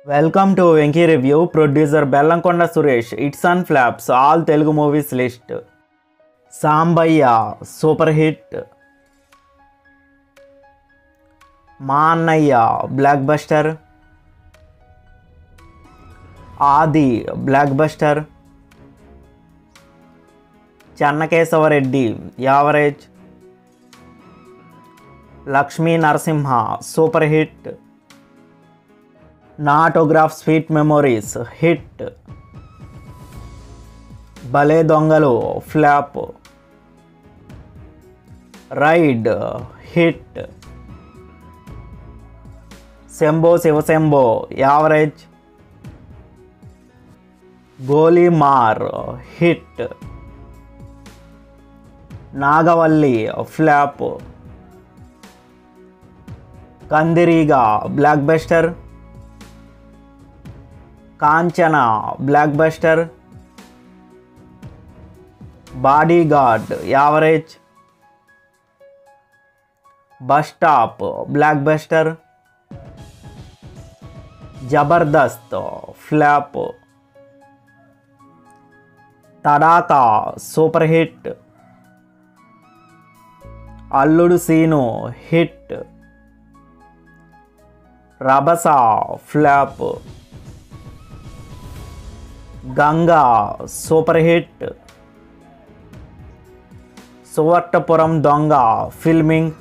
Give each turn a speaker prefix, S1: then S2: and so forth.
S1: Welcome to Venki Review. Producer Bellankonda Suresh. It's on Flaps. All Telugu movies list. Sambayya super hit. Maa Annayya blockbuster. Aadi blockbuster. Chennakesava Reddy average. Lakshmi Narasimha super hit. Naa autograph sweet memories hit. Bhale Dongalu flop. Ride hit. Shambho Shivashambho average. Golimaar hit. Nagavalli flop. Kandireega blockbuster. Kanchana blockbuster. Bodyguard average. Bus stop blockbuster. Jabardasth flop. Tadakha super hit. Alludu Seenu hit. Rabhasa flop. Ganga super hit. సువర్టపురం దొంగ filming